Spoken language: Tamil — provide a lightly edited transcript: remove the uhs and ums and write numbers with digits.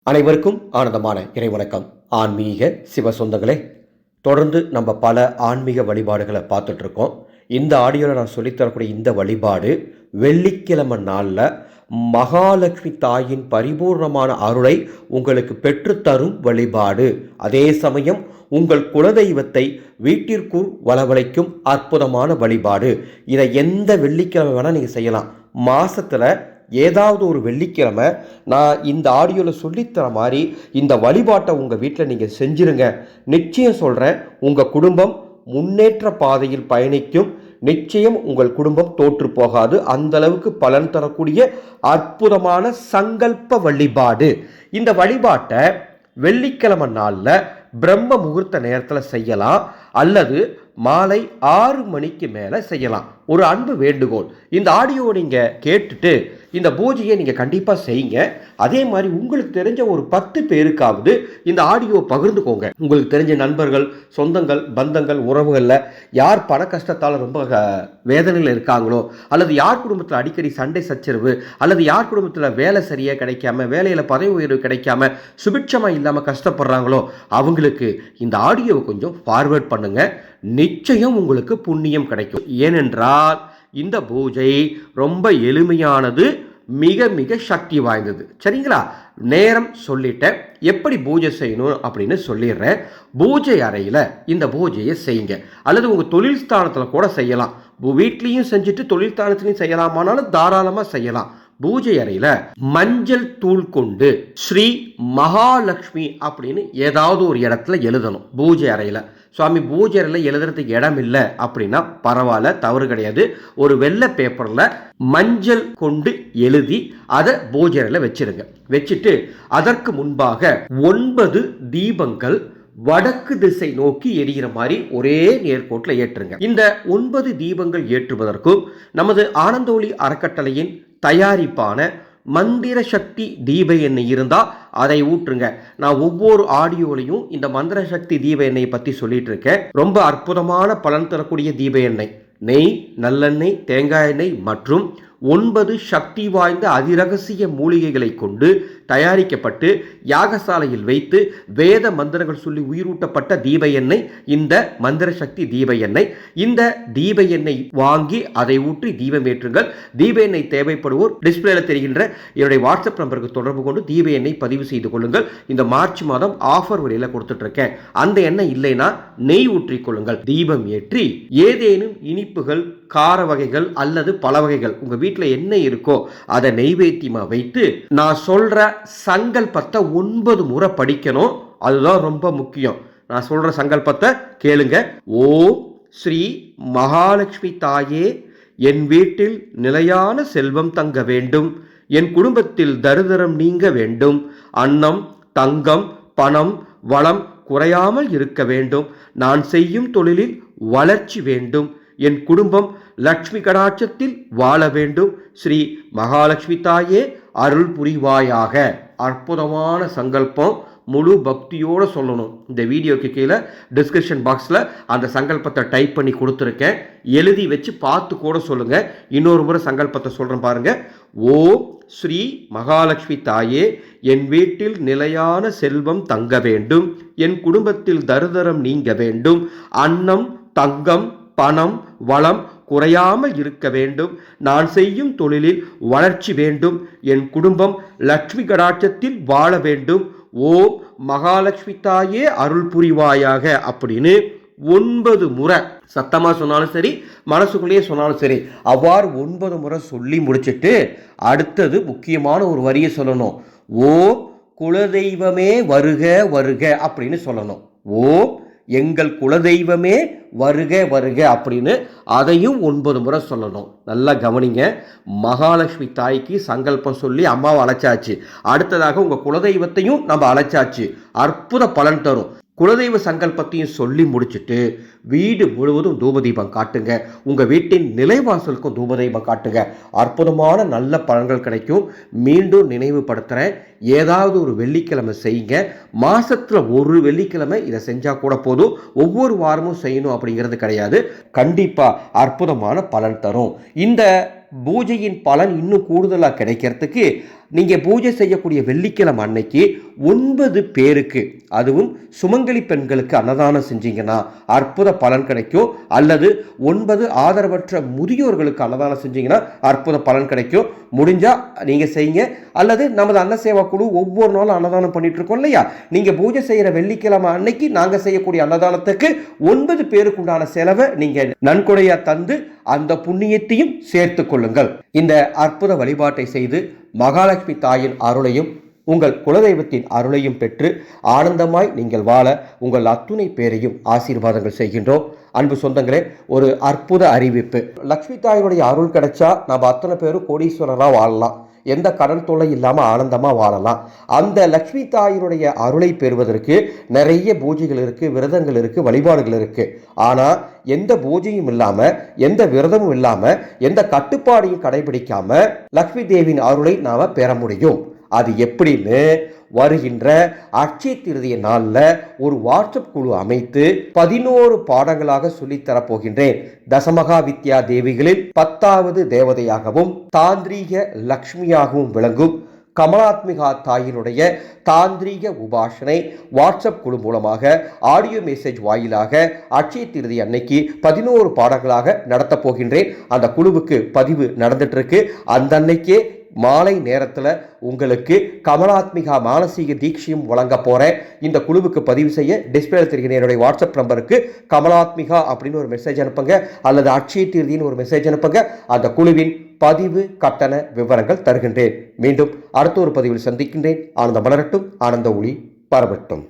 அனைவருக்கும் ஆனந்தமான இறைவணக்கம். ஆன்மீக சிவ சொந்தங்களே, தொடர்ந்து நம்ம பல ஆன்மீக வழிபாடுகளை பார்த்துட்டு இருக்கோம். இந்த ஆடியோவில் நான் சொல்லித்தரக்கூடிய இந்த வழிபாடு வெள்ளிக்கிழமை நாளில் மகாலட்சுமி தாயின் பரிபூர்ணமான அருளை உங்களுக்கு பெற்றுத்தரும் வழிபாடு. அதே சமயம் உங்கள் குலதெய்வத்தை வீட்டிற்குள் வரவழைக்கும் அற்புதமான வழிபாடு. இதை எந்த வெள்ளிக்கிழமை வேணால் நீங்கள் செய்யலாம். மாதத்தில் ஏதாவது ஒரு வெள்ளிக்கிழமை நான் இந்த ஆடியோவில் சொல்லித்தர மாதிரி இந்த வழிபாட்டை உங்கள் வீட்டில் நீங்கள் செஞ்சுருங்க. நிச்சயம் சொல்கிறேன், உங்கள் குடும்பம் முன்னேற்ற பாதையில் பயணிக்கும். நிச்சயம் உங்கள் குடும்பம் தோற்று போகாது. அந்த அளவுக்கு பலன் தரக்கூடிய அற்புதமான சங்கல்ப வழிபாடு. இந்த வழிபாட்டை வெள்ளிக்கிழமை நாளில் பிரம்ம முகூர்த்த நேரத்தில் செய்யலாம், அல்லது மாலை 6 மணிக்கு மேலே செய்யலாம். ஒரு அன்பு வேண்டுகோள், இந்த ஆடியோ நீங்கள் கேட்டுட்டு இந்த பூஜையை நீங்கள் கண்டிப்பாக செய்யுங்க. அதே மாதிரி உங்களுக்கு தெரிஞ்ச ஒரு 10 பேருக்காவது இந்த ஆடியோவை பகிர்ந்துக்கோங்க. உங்களுக்கு தெரிஞ்ச நண்பர்கள், சொந்தங்கள், பந்தங்கள், உறவுகளில் யார் பண கஷ்டத்தால் ரொம்ப வேதனையில் இருக்காங்களோ, அல்லது யார் குடும்பத்தில் அடிக்கடி சண்டை சச்சரவு, அல்லது யார் குடும்பத்தில் வேலை சரியாக கிடைக்காம, வேலையில் பதவி உயர்வு கிடைக்காம, சுபிட்சமாக இல்லாமல் கஷ்டப்படுறாங்களோ அவங்களுக்கு இந்த ஆடியோவை கொஞ்சம் ஃபார்வேர்ட் பண்ணுங்க. நிச்சயம் உங்களுக்கு புண்ணியம் கிடைக்கும். ஏனென்றால் இந்த பூஜை ரொம்ப எளிமையானது, மிக மிக சக்தி வாய்ந்தது. சரிங்களா? நேரம் சொல்லிட்டேன், எப்படி பூஜை செய்யணும் அப்படின்னு சொல்லிடுறேன். பூஜை அறையில் இந்த பூஜையை செய்யுங்க, அல்லது உங்கள் தொழில் ஸ்தானத்தில் கூட செய்யலாம். வீட்லேயும் செஞ்சுட்டு தொழில் ஸ்தானத்துலையும் செய்யலாமானாலும் தாராளமாக செய்யலாம். பூஜை அறையில் மஞ்சள் தூள் கொண்டு ஸ்ரீ மகாலட்சுமி அப்படின்னு ஏதாவது ஒரு இடத்துல எழுதணும். பூஜை அறையில் சுவாமி பூஜை அறையில் எழுதுறதுக்கு இடம் இல்லை அப்படின்னா பரவாயில்ல, தவறு கிடையாது. ஒரு வெள்ளை பேப்பரில் மஞ்சள் கொண்டு எழுதி அதை பூஜை அறையில் வச்சிருங்க. வச்சுட்டு அதற்கு முன்பாக 9 தீபங்கள் வடக்கு திசை நோக்கி எரிகிற மாதிரி ஒரே நேர்கோட்டில் ஏற்றுங்க. இந்த 9 தீபங்கள் ஏற்றுவதற்கும் நமது ஆனந்தோலி அறக்கட்டளையின் தயாரிப்பான மந்திர சக்தி தீப எண்ணெய் இருந்தால் அதை ஊற்றுங்க. நான் ஒவ்வொரு ஆடியோலையும் இந்த மந்திர சக்தி தீப எண்ணெயை பற்றி சொல்லிட்டு இருக்கேன். ரொம்ப அற்புதமான பலன் தரக்கூடிய தீப எண்ணெய். நெய், நல்லெண்ணெய், தேங்காய் எண்ணெய் மற்றும் 9 சக்தி வாய்ந்த அதிரகசிய மூலிகைகளை கொண்டு தயாரிக்கப்பட்டு யாகசாலையில் வைத்து வேத மந்திரங்கள் சொல்லி உயிரூட்டப்பட்ட தீப எண்ணெய் இந்த மந்திர சக்தி தீப எண்ணெய். இந்த தீப எண்ணெய் வாங்கி அதை ஊற்றி தீபம் ஏற்றுங்கள். தீப எண்ணெய் தேவைப்படுவோர் டிஸ்பிளேல தெரிகின்ற என்னுடைய வாட்ஸ்அப் நம்பருக்கு தொடர்பு கொண்டு தீப எண்ணெய் பதிவு செய்து கொள்ளுங்கள். இந்த மார்ச் மாதம் ஆஃபர் வழியில் கொடுத்துட்டு இருக்கேன். அந்த எண்ணெய் இல்லைன்னா நெய் ஊற்றிக்கொள்ளுங்கள். தீபம் ஏற்றி ஏதேனும் இனிப்புகள், கார வகைகள் அல்லது பல வகைகள் உங்க வீட்டில் என்ன இருக்கோ அதை நெய்வேத்தியமா வைத்து நான் சொல்ற சங்கல்பத்தை 9 முறை படிக்கணும். அதுதான் ரொம்ப முக்கியம். நான் சொல்ற சங்கல்பத்தை கேளுங்க. ஓம் ஸ்ரீ மகாலட்சுமி தாயே, என் வீட்டில் நிலையான செல்வம் தங்க வேண்டும். என் குடும்பத்தில் தரித்திரம் நீங்க வேண்டும். அன்னம், தங்கம், பணம், வளம் குறையாமல் இருக்க வேண்டும். நான் செய்யும் தொழிலில் வளர்ச்சி வேண்டும். என் குடும்பம் லட்சுமி கடாட்சத்தில் வாழ வேண்டும். ஸ்ரீ மகாலட்சுமி தாயே அருள் புரிவாயாக. அற்புதமான சங்கல்பம், முழு பக்தியோடு சொல்லணும். இந்த வீடியோக்கு கீழே டிஸ்கிரிப்ஷன் பாக்ஸில் அந்த சங்கல்பத்தை டைப் பண்ணி கொடுத்துருக்கேன். எழுதி வச்சு பார்த்து கூட சொல்லுங்கள். இன்னொரு முறை சங்கல்பத்தை சொல்கிறேன் பாருங்கள். ஓம் ஸ்ரீ மகாலட்சுமி தாயே, என் வீட்டில் நிலையான செல்வம் தங்க வேண்டும். என் குடும்பத்தில் தரித்திரம் நீங்க வேண்டும். அன்னம், தங்கம், பணம், வளம் குறையாமல் இருக்க வேண்டும். நான் செய்யும் தொழிலில் வளர்ச்சி வேண்டும். என் குடும்பம் லட்சுமி கடாட்சத்தில் வாழ வேண்டும். ஓம் மகாலட்சுமி தாயே அருள் புரிவாயாக அப்படின்னு 9 முறை சத்தமாக சொன்னாலும் சரி, மனசுக்குள்ளேயே சொன்னாலும் சரி, அவ்வாறு 9 முறை சொல்லி முடிச்சுட்டு அடுத்தது முக்கியமான ஒரு வரியை சொல்லணும். ஓம் குலதெய்வமே வருக வருக அப்படின்னு சொல்லணும். ஓம் எங்கள் குலதெய்வமே வருக வருக அப்படின்னு அதையும் 9 முறை சொல்லணும். நல்லா கவனிங்க. மகாலட்சுமி தாய்க்கு சங்கல்பம் சொல்லி அம்மாவை அழைச்சாச்சு. அடுத்ததாக உங்கள் குலதெய்வத்தையும் நம்ம அழைச்சாச்சு. அற்புத பலன் தரும். குலதெய்வ சங்கல்பத்தையும் சொல்லி முடிச்சுட்டு வீடு முழுவதும் தூபதீபம் காட்டுங்க. உங்கள் வீட்டின் நிலைவாசலுக்கும் தூபதீபம் காட்டுங்க. அற்புதமான நல்ல பலன்கள் கிடைக்கும். மீண்டும் நினைவுபடுத்துகிறேன், ஏதாவது ஒரு வெள்ளிக்கிழமை செய்யுங்க. மாதத்தில் ஒரு வெள்ளிக்கிழமை இதை செஞ்சால் கூட போதும். ஒவ்வொரு வாரமும் செய்யணும் அப்படிங்கிறது கிடையாது. கண்டிப்பாக அற்புதமான பலன் தரும். இந்த பூஜையின் பலன் இன்னும் கூடுதலாக கிடைக்கிறதுக்கு நீங்கள் பூஜை செய்யக்கூடிய வெள்ளிக்கிழமை அன்னைக்கு 9 பேருக்கு, அதுவும் சுமங்கலி பெண்களுக்கு அன்னதானம் செஞ்சீங்கன்னா அற்புத பலன் கிடைக்கும். அல்லது 9 ஆதரவற்ற முதியோர்களுக்கு அன்னதானம் செஞ்சீங்கன்னா அற்புத பலன் கிடைக்கும். முடிஞ்சா நீங்க செய்யுங்க. அல்லது நமது அன்னசேவா குழு ஒவ்வொரு நாளும் அன்னதானம் பண்ணிட்டு இருக்கோம் இல்லையா, நீங்க பூஜை செய்யற வெள்ளிக்கிழமை அன்னைக்கு நாங்க செய்யக்கூடிய அன்னதானத்துக்கு 9 பேருக்கு உண்டான செலவை நீங்க நன்கொடையா தந்து அந்த புண்ணியத்தையும் சேர்த்து கொள்ளுங்கள். இந்த அற்புத வழிபாட்டை செய்து மகாலட்சுமி தாயின் அருளையும் உங்கள் குலதெய்வத்தின் அருளையும் பெற்று ஆனந்தமாய் நீங்கள் வாழ உங்கள் அத்துணை பேரையும் ஆசீர்வாதங்கள் செய்கின்றோம். அன்பு சொந்தங்களே, ஒரு அற்புத அறிவிப்பு. லட்சுமி தாயினுடைய அருள் கிடைச்சா நம்ம அத்தனை பேரும் கோடீஸ்வரராக வாழலாம், எந்த கடன் தொல்லை இல்லாமல் ஆனந்தமாக வாழலாம். அந்த லட்சுமி தாயினுடைய அருளை பெறுவதற்கு நிறைய பூஜைகள் இருக்குது, விரதங்கள் இருக்குது, வழிபாடுகள் இருக்குது. ஆனால் எந்த பூஜையும் இல்லாமல், எந்த விரதமும் இல்லாமல், எந்த கட்டுப்பாடையும் கடைபிடிக்காமல் லட்சுமி தேவியின் அருளை நாம் பெற முடியும். அது எப்படின்னு வருகின்ற அட்சய திருதிய நாளில் ஒரு வாட்ஸ்அப் குழு அமைத்து 11 பாடங்களாக சொல்லித்தரப்போகின்றேன். தசமகா வித்யா தேவிகளில் 10வது தேவதையாகவும் தாந்திரீக லக்ஷ்மியாகவும் விளங்கும் கமலாத்மிகா தாயினுடைய தாந்திரீக உபாசனை வாட்ஸ்அப் குழு மூலமாக ஆடியோ மெசேஜ் வாயிலாக அட்சய திருதி அன்னைக்கு 11 பாடங்களாக நடத்தப் போகின்றேன். அந்த குழுவுக்கு பதிவு நடந்துட்டு இருக்கு. அந்த அன்னைக்கே மாலை நேரத்தில் உங்களுக்கு கமலாத்மிகா மானசீக தீட்சையும் வழங்க போகிறேன். இந்த குழுவுக்கு பதிவு செய்ய டிஸ்பிளே தெரிகிற என்னுடைய வாட்ஸ்அப் நம்பருக்கு கமலாத்மிகா அப்படின்னு ஒரு மெசேஜ் அனுப்புங்க, அல்லது அட்சய தீர்த்தின்னு ஒரு மெசேஜ் அனுப்புங்க. அந்த குழுவின் பதிவு கட்டண விவரங்கள் தருகின்றேன். மீண்டும் அடுத்த ஒரு பதிவில் சந்திக்கின்றேன். ஆனந்தம் மலரட்டும், ஆனந்த ஒளி பரவட்டும்.